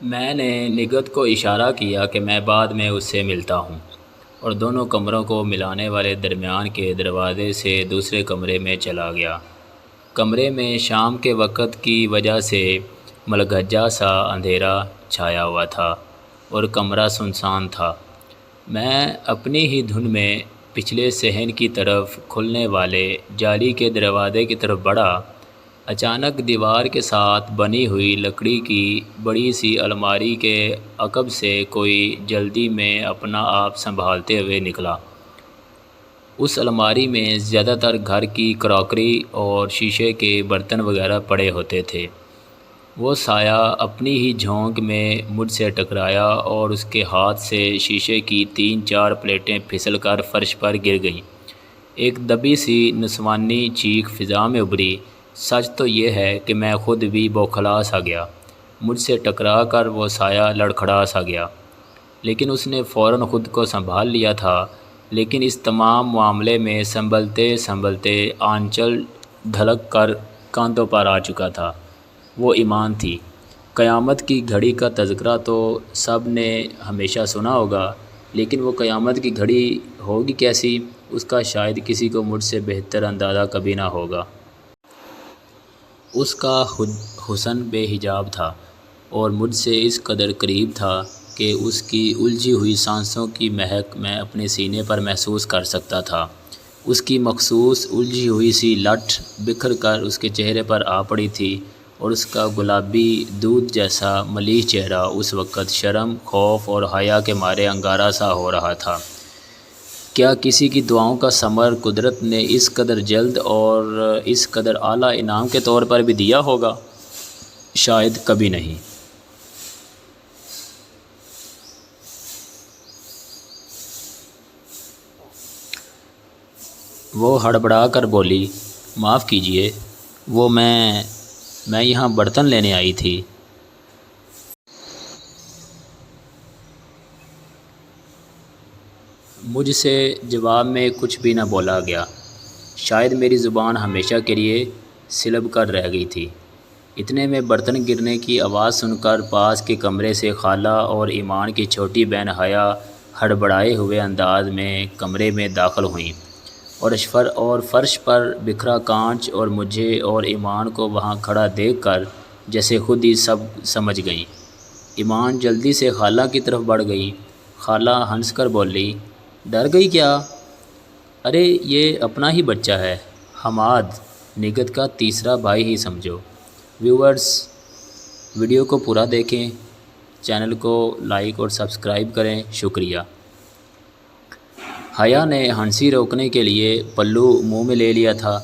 میں نے نگہت کو اشارہ کیا کہ میں بعد میں اس سے ملتا ہوں، اور دونوں کمروں کو ملانے والے درمیان کے دروازے سے دوسرے کمرے میں چلا گیا۔ کمرے میں شام کے وقت کی وجہ سے ملگھجا سا اندھیرا چھایا ہوا تھا اور کمرہ سنسان تھا۔ میں اپنی ہی دھن میں پچھلے صحن کی طرف کھلنے والے جالی کے دروازے کی طرف بڑھا۔ اچانک دیوار کے ساتھ بنی ہوئی لکڑی کی بڑی سی الماری کے عقب سے کوئی جلدی میں اپنا آپ سنبھالتے ہوئے نکلا۔ اس الماری میں زیادہ تر گھر کی کراکری اور شیشے کے برتن وغیرہ پڑے ہوتے تھے۔ وہ سایہ اپنی ہی جھونک میں مجھ سے ٹکرایا اور اس کے ہاتھ سے شیشے کی 3-4 پلیٹیں پھسل کر فرش پر گر گئیں۔ ایک دبی سی نسوانی چیخ فضا میں ابھری۔ سچ تو یہ ہے کہ میں خود بھی بوکھلا سا گیا۔ مجھ سے ٹکرا کر وہ سایہ لڑکھڑا سا گیا، لیکن اس نے فوراً خود کو سنبھال لیا تھا۔ لیکن اس تمام معاملے میں سنبھلتے سنبھلتے آنچل ڈھلک کر کاندھوں پر آ چکا تھا۔ وہ ایمان تھی۔ قیامت کی گھڑی کا تذکرہ تو سب نے ہمیشہ سنا ہوگا، لیکن وہ قیامت کی گھڑی ہوگی کیسی، اس کا شاید کسی کو مجھ سے بہتر اندازہ کبھی نہ ہوگا۔ اس کا حسن بے حجاب تھا اور مجھ سے اس قدر قریب تھا کہ اس کی الجھی ہوئی سانسوں کی مہک میں اپنے سینے پر محسوس کر سکتا تھا۔ اس کی مخصوص الجھی ہوئی سی لٹ بکھر کر اس کے چہرے پر آ پڑی تھی، اور اس کا گلابی دودھ جیسا ملیح چہرہ اس وقت شرم، خوف اور حیا کے مارے انگارہ سا ہو رہا تھا۔ کیا کسی کی دعاؤں کا ثمر قدرت نے اس قدر جلد اور اس قدر اعلیٰ انعام کے طور پر بھی دیا ہوگا؟ شاید کبھی نہیں۔ وہ ہڑبڑا کر بولی، معاف کیجیے، وہ میں یہاں برتن لینے آئی تھی۔ مجھ سے جواب میں کچھ بھی نہ بولا گیا۔ شاید میری زبان ہمیشہ کے لیے سلب کر رہ گئی تھی۔ اتنے میں برتن گرنے کی آواز سن کر پاس کے کمرے سے خالہ اور ایمان کی چھوٹی بہن حیا ہڑبڑائے ہوئے انداز میں کمرے میں داخل ہوئیں، اور فرش پر بکھرا کانچ اور مجھے اور ایمان کو وہاں کھڑا دیکھ کر جیسے خود ہی سب سمجھ گئیں۔ ایمان جلدی سے خالہ کی طرف بڑھ گئی۔ خالہ ہنس کر بولی، ڈر گئی کیا؟ ارے یہ اپنا ہی بچہ ہے، حماد، نگہت کا تیسرا بھائی ہی سمجھو۔ ویورز، ویڈیو کو پورا دیکھیں، چینل کو لائک اور سبسکرائب کریں، شکریہ۔ حیا نے ہنسی روکنے کے لیے پلو منہ میں لے لیا تھا۔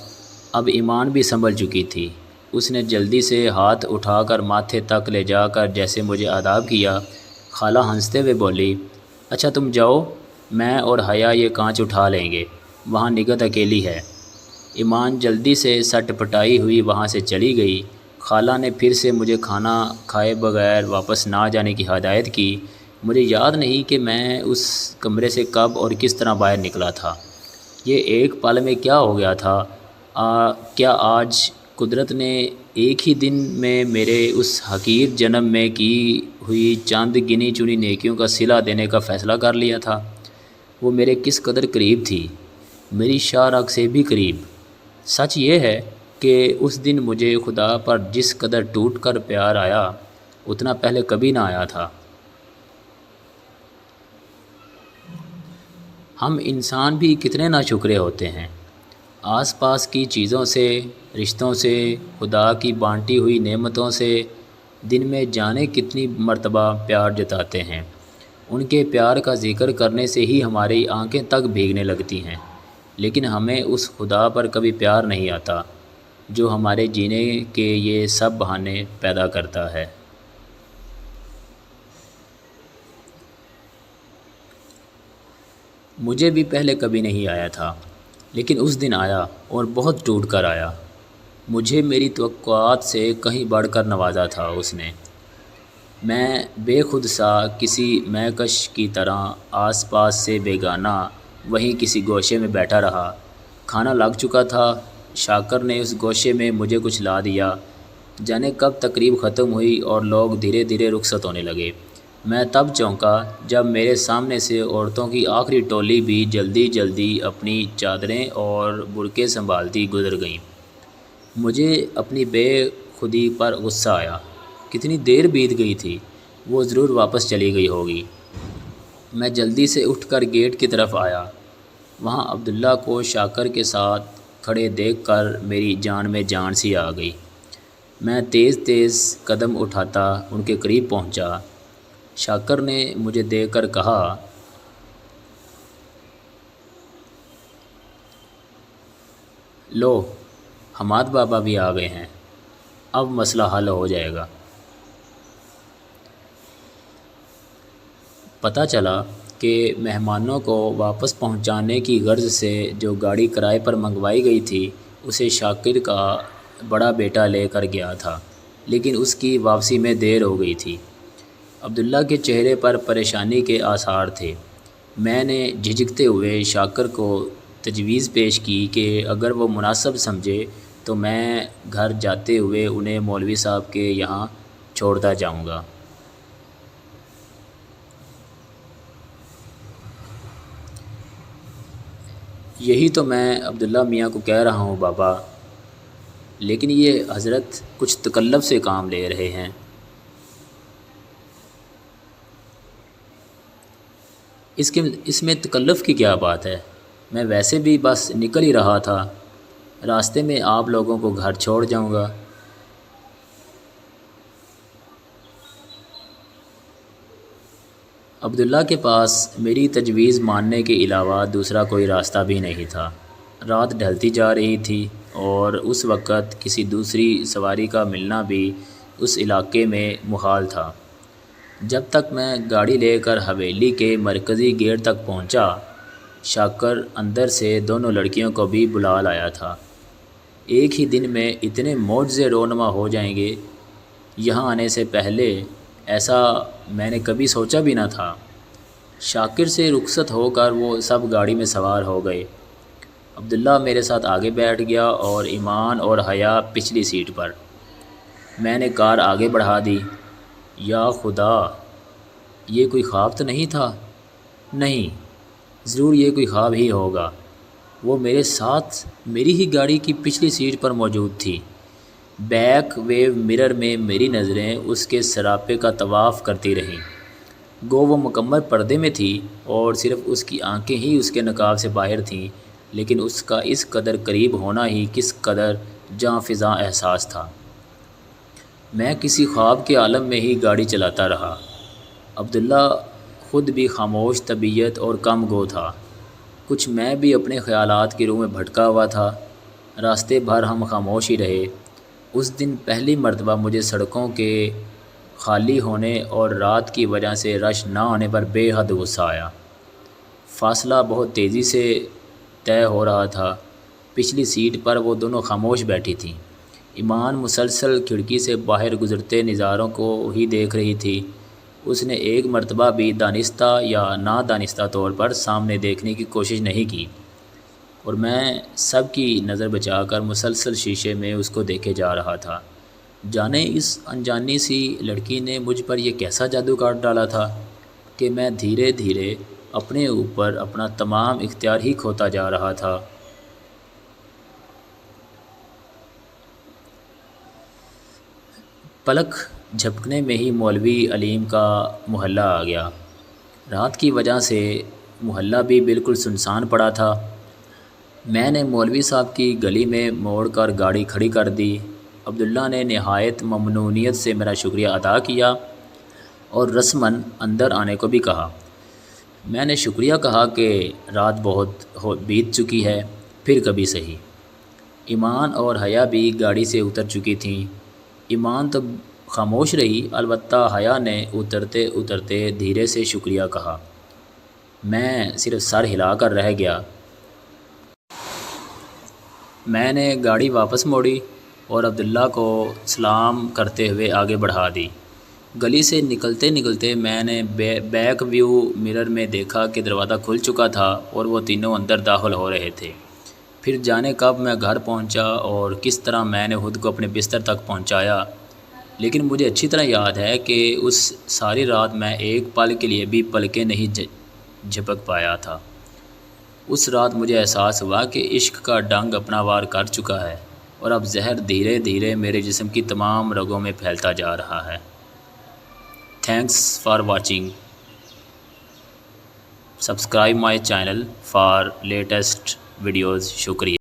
اب ایمان بھی سنبھل چکی تھی۔ اس نے جلدی سے ہاتھ اٹھا کر ماتھے تک لے جا کر جیسے مجھے آداب کیا۔ خالہ ہنستے ہوئے بولی، اچھا تم جاؤ، میں اور حیا یہ کانچ اٹھا لیں گے، وہاں نگہت اکیلی ہے۔ ایمان جلدی سے سٹ پٹائی ہوئی وہاں سے چلی گئی۔ خالہ نے پھر سے مجھے کھانا کھائے بغیر واپس نہ جانے کی ہدایت کی۔ مجھے یاد نہیں کہ میں اس کمرے سے کب اور کس طرح باہر نکلا تھا۔ یہ ایک پل میں کیا ہو گیا تھا؟ کیا آج قدرت نے ایک ہی دن میں میرے اس حقیر جنم میں کی ہوئی چند گنی چنی نیکیوں کا صلہ دینے کا فیصلہ کر لیا تھا؟ وہ میرے کس قدر قریب تھی، میری شاہ رگ سے بھی قریب۔ سچ یہ ہے کہ اس دن مجھے خدا پر جس قدر ٹوٹ کر پیار آیا، اتنا پہلے کبھی نہ آیا تھا۔ ہم انسان بھی کتنے ناشکرے ہوتے ہیں، آس پاس کی چیزوں سے، رشتوں سے، خدا کی بانٹی ہوئی نعمتوں سے دن میں جانے کتنی مرتبہ پیار جتاتے ہیں۔ ان کے پیار کا ذکر کرنے سے ہی ہماری آنکھیں تک بھیگنے لگتی ہیں، لیکن ہمیں اس خدا پر کبھی پیار نہیں آتا جو ہمارے جینے کے یہ سب بہانے پیدا کرتا ہے۔ مجھے بھی پہلے کبھی نہیں آیا تھا، لیکن اس دن آیا اور بہت ٹوٹ کر آیا۔ مجھے میری توقعات سے کہیں بڑھ کر نوازا تھا اس نے۔ میں بے خود سا کسی مہکش کی طرح آس پاس سے بیگانہ وہیں کسی گوشے میں بیٹھا رہا۔ کھانا لگ چکا تھا۔ شاکر نے اس گوشے میں مجھے کچھ لا دیا۔ جانے کب تقریب ختم ہوئی اور لوگ دھیرے دھیرے رخصت ہونے لگے۔ میں تب چونکا جب میرے سامنے سے عورتوں کی آخری ٹولی بھی جلدی جلدی اپنی چادریں اور برقعے سنبھالتی گزر گئیں۔ مجھے اپنی بے خودی پر غصہ آیا۔ کتنی دیر بیت گئی تھی، وہ ضرور واپس چلی گئی ہوگی۔ میں جلدی سے اٹھ کر گیٹ کی طرف آیا۔ وہاں عبداللہ کو شاکر کے ساتھ کھڑے دیکھ کر میری جان میں جان سی آ گئی۔ میں تیز تیز قدم اٹھاتا ان کے قریب پہنچا۔ شاکر نے مجھے دیکھ کر کہا، لو، حماد بابا بھی آ گئے ہیں، اب مسئلہ حل ہو جائے گا۔ پتہ چلا کہ مہمانوں کو واپس پہنچانے کی غرض سے جو گاڑی کرائے پر منگوائی گئی تھی اسے شاکر کا بڑا بیٹا لے کر گیا تھا، لیکن اس کی واپسی میں دیر ہو گئی تھی۔ عبداللہ کے چہرے پر پریشانی کے آثار تھے۔ میں نے جھجکتے ہوئے شاکر کو تجویز پیش کی کہ اگر وہ مناسب سمجھے تو میں گھر جاتے ہوئے انہیں مولوی صاحب کے یہاں چھوڑتا جاؤں گا۔ یہی تو میں عبداللہ میاں کو کہہ رہا ہوں بابا، لیکن یہ حضرت کچھ تکلف سے کام لے رہے ہیں۔ اس میں تکلف کی کیا بات ہے؟ میں ویسے بھی بس نکل ہی رہا تھا، راستے میں آپ لوگوں کو گھر چھوڑ جاؤں گا۔ عبداللہ کے پاس میری تجویز ماننے کے علاوہ دوسرا کوئی راستہ بھی نہیں تھا۔ رات ڈھلتی جا رہی تھی اور اس وقت کسی دوسری سواری کا ملنا بھی اس علاقے میں محال تھا۔ جب تک میں گاڑی لے کر حویلی کے مرکزی گیٹ تک پہنچا، شاکر اندر سے دونوں لڑکیوں کو بھی بلا لایا تھا۔ ایک ہی دن میں اتنے معجزے رونما ہو جائیں گے، یہاں آنے سے پہلے ایسا میں نے کبھی سوچا بھی نہ تھا۔ شاکر سے رخصت ہو کر وہ سب گاڑی میں سوار ہو گئے۔ عبداللہ میرے ساتھ آگے بیٹھ گیا اور ایمان اور حیا پچھلی سیٹ پر۔ میں نے کار آگے بڑھا دی۔ یا خدا، یہ کوئی خواب تو نہیں تھا؟ نہیں، ضرور یہ کوئی خواب ہی ہوگا۔ وہ میرے ساتھ میری ہی گاڑی کی پچھلی سیٹ پر موجود تھی۔ بیک ویو مرر میں میری نظریں اس کے سراپے کا طواف کرتی رہیں۔ گو وہ مکمل پردے میں تھی اور صرف اس کی آنکھیں ہی اس کے نقاب سے باہر تھیں، لیکن اس کا اس قدر قریب ہونا ہی کس قدر جاں فضاں احساس تھا۔ میں کسی خواب کے عالم میں ہی گاڑی چلاتا رہا۔ عبداللہ خود بھی خاموش طبیعت اور کم گو تھا۔ کچھ میں بھی اپنے خیالات کی روح میں بھٹکا ہوا تھا۔ راستے بھر ہم خاموش ہی رہے۔ اس دن پہلی مرتبہ مجھے سڑکوں کے خالی ہونے اور رات کی وجہ سے رش نہ ہونے پر بے حد غصہ آیا۔ فاصلہ بہت تیزی سے طے ہو رہا تھا۔ پچھلی سیٹ پر وہ دونوں خاموش بیٹھی تھیں۔ ایمان مسلسل کھڑکی سے باہر گزرتے نظاروں کو ہی دیکھ رہی تھی۔ اس نے ایک مرتبہ بھی دانستہ یا نادانستہ طور پر سامنے دیکھنے کی کوشش نہیں کی، اور میں سب کی نظر بچا کر مسلسل شیشے میں اس کو دیکھے جا رہا تھا۔ جانے اس انجانی سی لڑکی نے مجھ پر یہ کیسا جادو کاٹ ڈالا تھا کہ میں دھیرے دھیرے اپنے اوپر اپنا تمام اختیار ہی کھوتا جا رہا تھا۔ پلک جھپکنے میں ہی مولوی علیم کا محلہ آ گیا۔ رات کی وجہ سے محلہ بھی بالکل سنسان پڑا تھا۔ میں نے مولوی صاحب کی گلی میں موڑ کر گاڑی کھڑی کر دی۔ عبداللہ نے نہایت ممنونیت سے میرا شکریہ ادا کیا اور رسماً اندر آنے کو بھی کہا۔ میں نے شکریہ کہا کہ رات بہت بیت چکی ہے، پھر کبھی سہی۔ ایمان اور حیا بھی گاڑی سے اتر چکی تھیں۔ ایمان تو خاموش رہی، البتہ حیا نے اترتے اترتے دھیرے سے شکریہ کہا۔ میں صرف سر ہلا کر رہ گیا۔ میں نے گاڑی واپس موڑی اور عبداللہ کو سلام کرتے ہوئے آگے بڑھا دی۔ گلی سے نکلتے نکلتے میں نے بیک ویو مرر میں دیکھا کہ دروازہ کھل چکا تھا اور وہ تینوں اندر داخل ہو رہے تھے۔ پھر جانے کب میں گھر پہنچا اور کس طرح میں نے خود کو اپنے بستر تک پہنچایا، لیکن مجھے اچھی طرح یاد ہے کہ اس ساری رات میں ایک پل کے لیے بھی پلکیں نہیں جھپک پایا تھا۔ اس رات مجھے احساس ہوا کہ عشق کا ڈنگ اپنا وار کر چکا ہے اور اب زہر دھیرے دھیرے میرے جسم کی تمام رگوں میں پھیلتا جا رہا ہے۔ Thanks for watching. Subscribe my channel for latest videos. شکریہ.